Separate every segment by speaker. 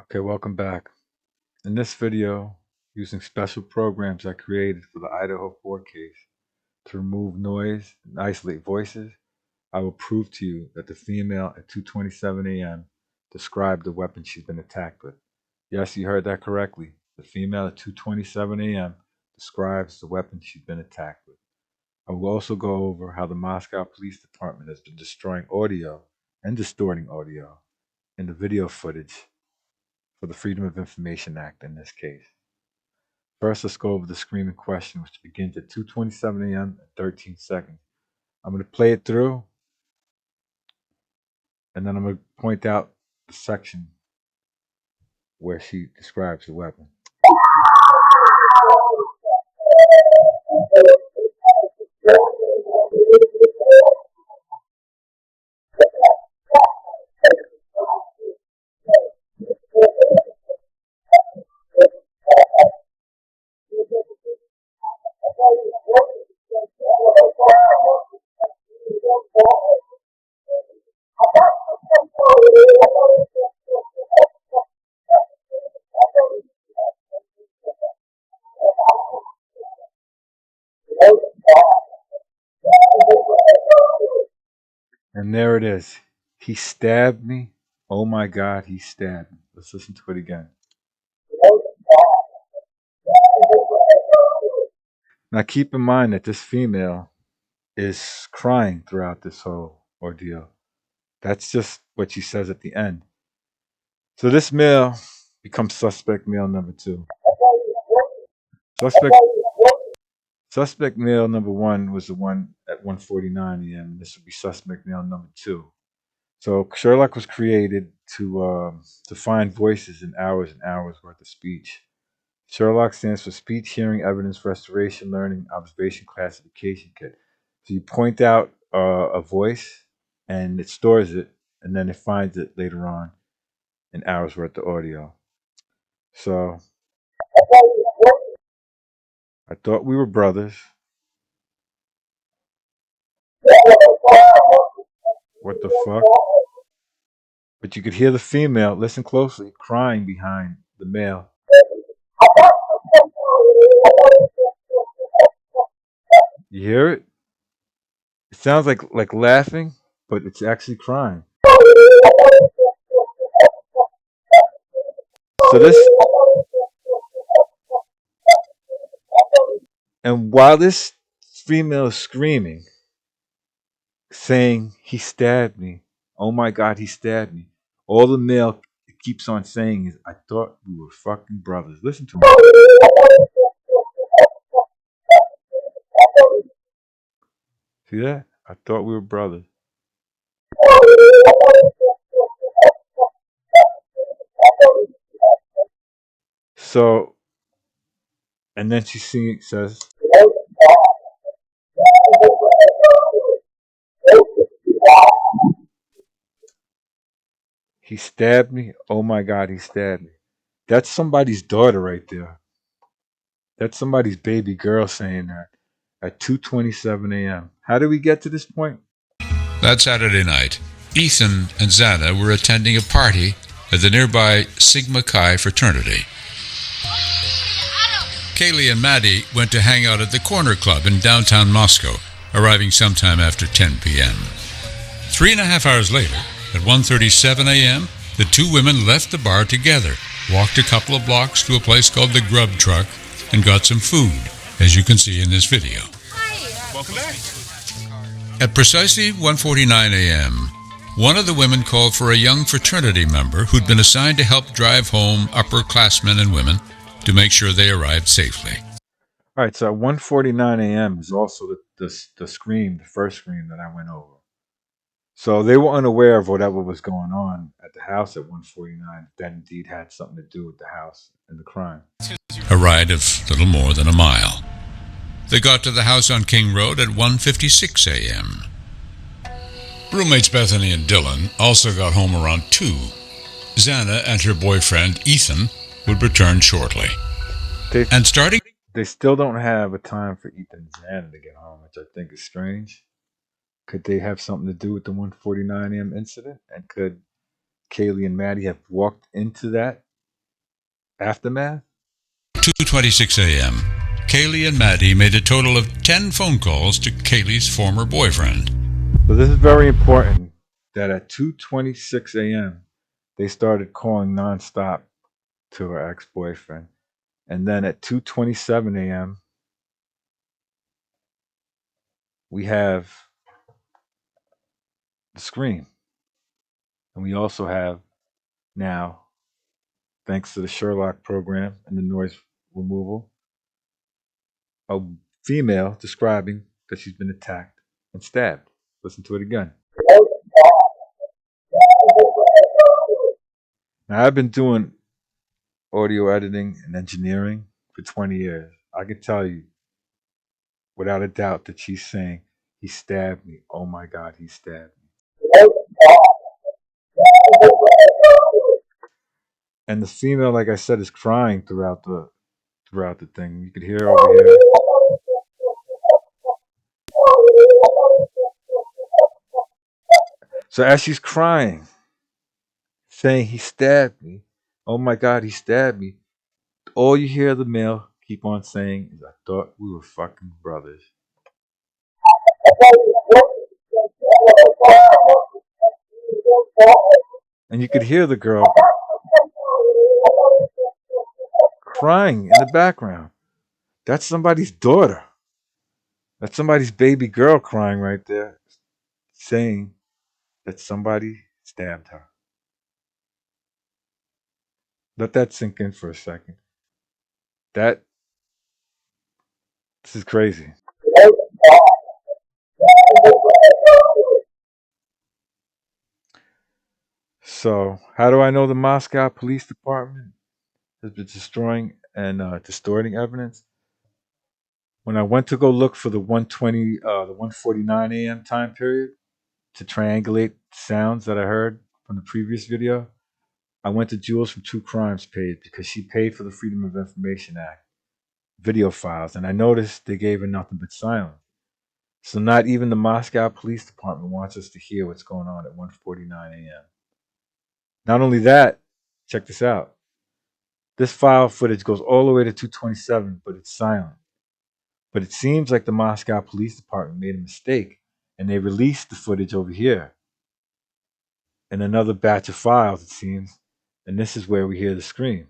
Speaker 1: Okay, welcome back. In this video, using special programs I created for the Idaho 4 case to remove noise and isolate voices, I will prove to you that the female at 2:27 a.m. described the weapon she's been attacked with. Yes, you heard that correctly. The female at 2:27 a.m. describes the weapon she's been attacked with. I will also go over how the Moscow Police Department has been destroying audio and distorting audio in the video footage for the Freedom of Information Act in this case. First, let's go over the scream in question, which begins at 2:27 a.m. and 13 seconds. I'm going to play it through, and then I'm going to point out the section where she describes the weapon. And there it is. He stabbed me. Oh my God, he stabbed me. Let's listen to it again. Now keep in mind that this female is crying throughout this whole ordeal. That's just what she says at the end. So this male becomes suspect male number 2. Suspect Suspect male number 1 was the one at 1:49 a.m. And this would be suspect male number 2. So Sherlock was created to find voices in hours and hours worth of speech. Sherlock stands for Speech, Hearing, Evidence, Restoration, Learning, Observation, Classification Kit. So you point out a voice, and it stores it, and then it finds it later on in hours worth of audio. So I thought we were brothers. What the fuck? But you could hear the female, listen closely, crying behind the male. You hear it? It sounds like laughing, but it's actually crying. So this, and while this female is screaming, saying, "He stabbed me. Oh my God, he stabbed me." All the male keeps on saying is, "I thought we were fucking brothers." Listen to me. See that? I thought we were brothers. So, and then says, "He stabbed me. Oh my God, he stabbed me." That's somebody's daughter right there. That's somebody's baby girl saying that at 2:27 a.m. How did we get to this point?
Speaker 2: That Saturday night, Ethan and Xana were attending a party at the nearby Sigma Chi fraternity. Kaylee and Maddie went to hang out at the Corner Club in downtown Moscow, arriving sometime after 10 p.m. 3.5 hours later, at 1:37 a.m., the two women left the bar together, walked a couple of blocks to a place called the Grub Truck, and got some food, as you can see in this video.
Speaker 3: Hi. Welcome back.
Speaker 2: At precisely 1:49 a.m., one of the women called for a young fraternity member who'd been assigned to help drive home upperclassmen and women to make sure they arrived safely.
Speaker 1: All right, so at 1:49 a.m. is also the first scream that I went over. So they were unaware of whatever was going on at the house at 1:49. That indeed had something to do with the house and the crime.
Speaker 2: A ride of little more than a mile. They got to the house on King Road at 1:56 a.m. Roommates Bethany and Dylan also got home around 2. Xana and her boyfriend Ethan would return shortly.
Speaker 1: They still don't have a time for Ethan and Xana to get home, which I think is strange. Could they have something to do with the 1:49 a.m. incident? And could Kaylee and Maddie have walked into that Aftermath?
Speaker 2: 2:26 a.m. Kaylee and Maddie made a total of 10 phone calls to Kaylee's former boyfriend.
Speaker 1: So this is very important that at 2:26 a.m. they started calling nonstop to her ex-boyfriend. And then at 2:27 a.m. we have the scream. And we also have now, thanks to the Sherlock program and the noise removal, a female describing that she's been attacked and stabbed. Listen to it again. Now, I've been doing audio editing and engineering for 20 years. I can tell you without a doubt that she's saying, he stabbed me. Oh my God, he stabbed me. And the female, like I said, is crying throughout the thing. You could hear over here. So as she's crying, saying he stabbed me, oh my God, he stabbed me. All you hear the male keep on saying is, I thought we were fucking brothers. And you could hear the girl crying in the background. That's somebody's daughter. That's somebody's baby girl crying right there, saying that somebody stabbed her. Let that sink in for a second. This is crazy. So, how do I know the Moscow Police Department has been destroying and distorting evidence? When I went to go look for the 1:49 a.m. time period to triangulate sounds that I heard from the previous video, I went to Jules from True Crimes page because she paid for the Freedom of Information Act video files, and I noticed they gave her nothing but silence. So not even the Moscow Police Department wants us to hear what's going on at 1:49 a.m. Not only that, check this out. This file footage goes all the way to 2:27, but it's silent. But it seems like the Moscow Police Department made a mistake and they released the footage over here in another batch of files, it seems. And this is where we hear the scream.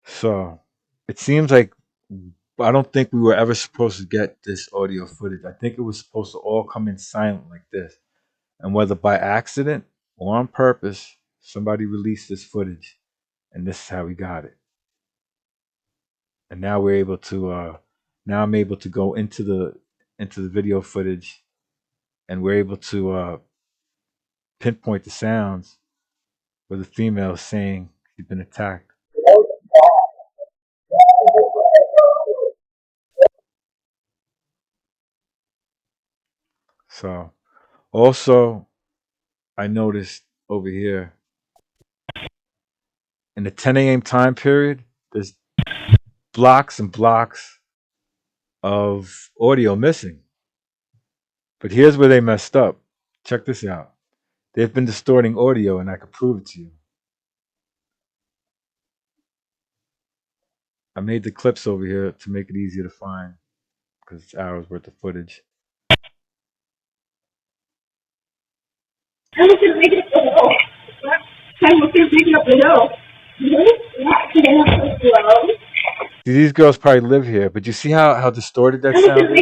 Speaker 1: So it seems like I don't think we were ever supposed to get this audio footage. I think it was supposed to all come in silent like this. And whether by accident or on purpose, somebody released this footage. And this is how we got it. And now we're able to now I'm able to go into the video footage and we're able to pinpoint the sounds where the female is saying she's been attacked. So also I noticed over here in the 10 a.m. time period, there's blocks and blocks of audio missing. But here's where they messed up. Check this out. They've been distorting audio, and I could prove it to you. I made the clips over here to make it easier to find because it's hours worth of footage. See, these girls probably live here, but you see how distorted that sound is?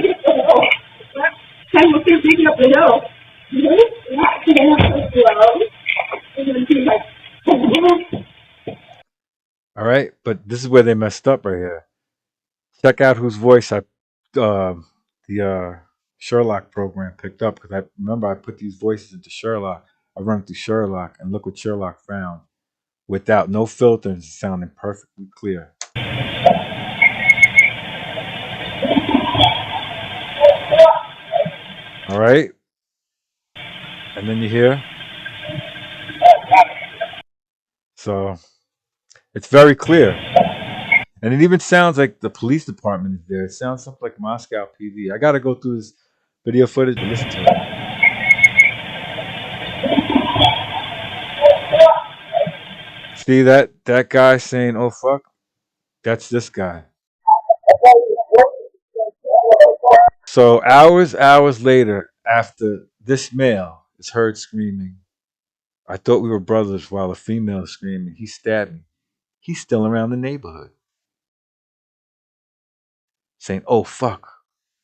Speaker 1: All right, but this is where they messed up right here. Check out whose voice the Sherlock program picked up because I remember I put these voices into Sherlock. I run it through Sherlock, and look what Sherlock found. Without no filters, sounding perfectly clear. All right, and then you hear. So It's very clear. And it even sounds like the police department is there. It sounds something like Moscow PD. I got to go through this video footage, but listen to it. See that guy saying, "Oh fuck"? That's this guy. So hours later, after this male is heard screaming, "I thought we were brothers," while a female is screaming, "He stabbed me." He's still around the neighborhood saying, "Oh fuck,"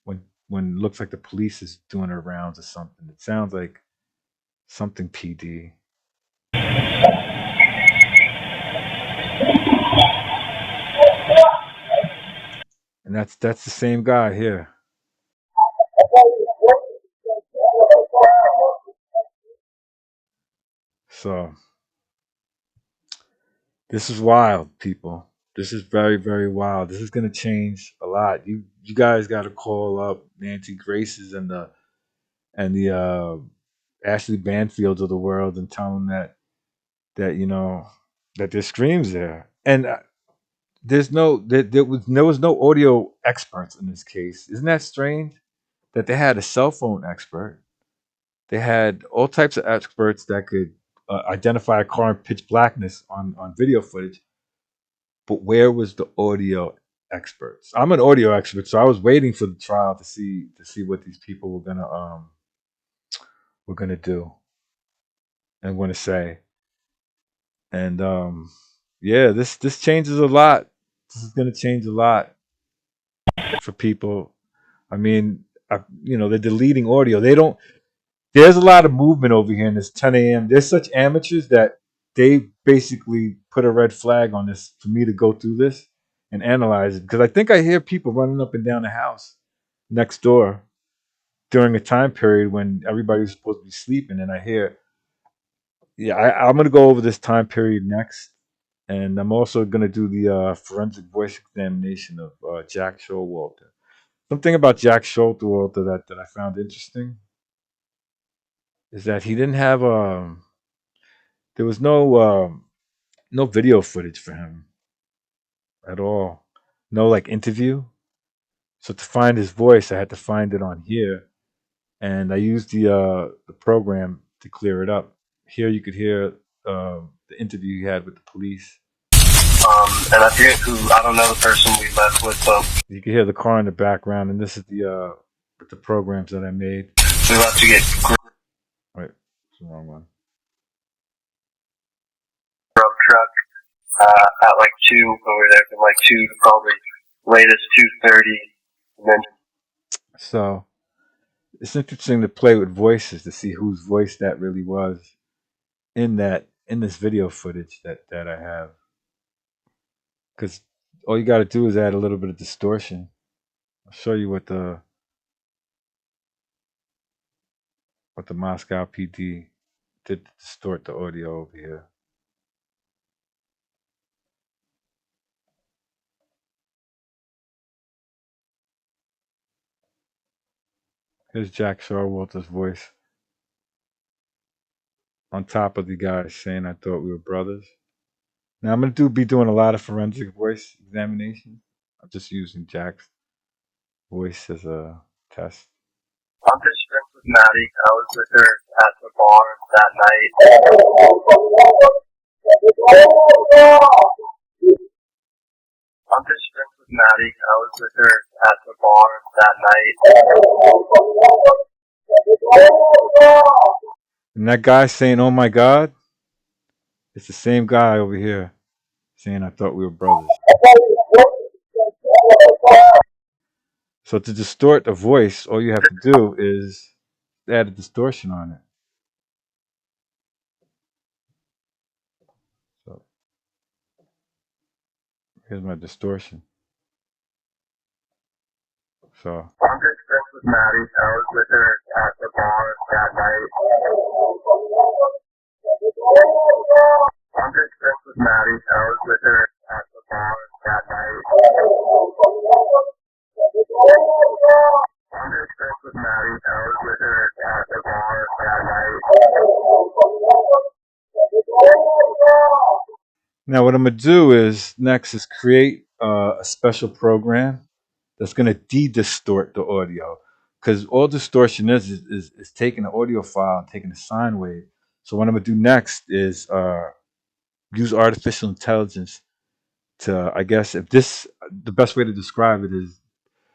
Speaker 1: when it looks like the police is doing their rounds or something. It sounds like something PD. And that's the same guy here. So this is wild, people. This is very, very wild. This is gonna change a lot. You guys gotta call up Nancy Graces and the Ashley Banfields of the world and tell them that that there's screams there. And there was no audio experts in this case. Isn't that strange? That they had a cell phone expert. They had all types of experts that could identify a car in pitch blackness on video footage. But where was the audio experts? I'm an audio expert, so I was waiting for the trial to see what these people were gonna do and want to say. And yeah, this changes a lot. This is gonna change a lot for people. I mean, they're deleting audio. They don't. There's a lot of movement over here in this 10 a.m. There's such amateurs that they basically put a red flag on this for me to go through this and analyze it because I think I hear people running up and down the house next door during a time period when everybody was supposed to be sleeping, and I hear, yeah, I'm gonna go over this time period next, and I'm also gonna do the forensic voice examination of Jack Showalter. Something about Jack Showalter that I found interesting is that he didn't have there was no video footage for him at all, no like interview. So to find his voice, I had to find it on here, and I used the program to clear it up. Here you could hear the interview he had with the police.
Speaker 3: And I forget who, I don't know the person we left with, but
Speaker 1: You can hear the car in the background, and this is the programs that I made.
Speaker 3: we left to get
Speaker 1: Wait, it's the wrong one.
Speaker 3: grub truck at like 2 when we were there from like 2 to probably latest 2:30. And then
Speaker 1: So it's interesting to play with voices to see whose voice that really was in this video footage that I have. Because all you got to do is add a little bit of distortion. I'll show you what the Moscow PD did to distort the audio over here. Here's Jack Showalter's voice on top of the guy saying I thought we were brothers. Now I'm gonna be doing a lot of forensic voice examination. I'm just using Jack's voice as a test.
Speaker 3: I'm just friends with Maddie. I was with her at the bar that night. I'm just friends with Maddie. I was with her at the bar that night.
Speaker 1: And that guy saying, "Oh my God," it's the same guy over here saying I thought we were brothers. So to distort a voice, all you have to do is add a distortion on it. So here's my distortion. So
Speaker 3: I'm just friends with Maddie. I was with her at the bar that night. I'm just friends with Maddie. I was with her at the bar that night. I'm just friends with Maddie. I was with her at the bar that night.
Speaker 1: Now, what I'm gonna do is next is create a special program that's gonna de-distort the audio, because all distortion is taking the audio file and taking the sine wave. So what I'm gonna do next is use artificial intelligence to, I guess, if this, the best way to describe it is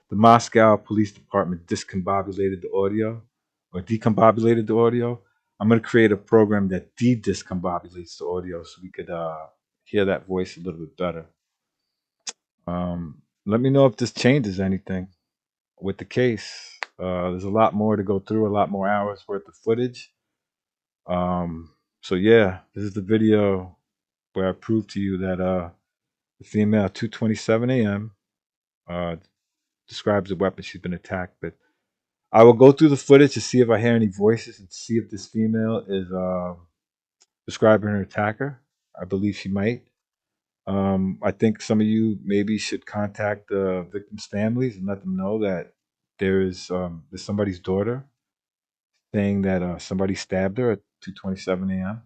Speaker 1: the Moscow Police Department discombobulated the audio or decombobulated the audio. I'm going to create a program that de-discombobulates the audio so we could hear that voice a little bit better. Let me know if this changes anything with the case. There's a lot more to go through, a lot more hours worth of footage. So yeah, this is the video where I prove to you that the female at 2:27 a.m. Uh, describes the weapon she's been attacked with. I will go through the footage to see if I hear any voices and see if this female is describing her attacker. I believe she might. I think some of you maybe should contact the victims' families and let them know that there's somebody's daughter saying that somebody stabbed her at 2:27 a.m.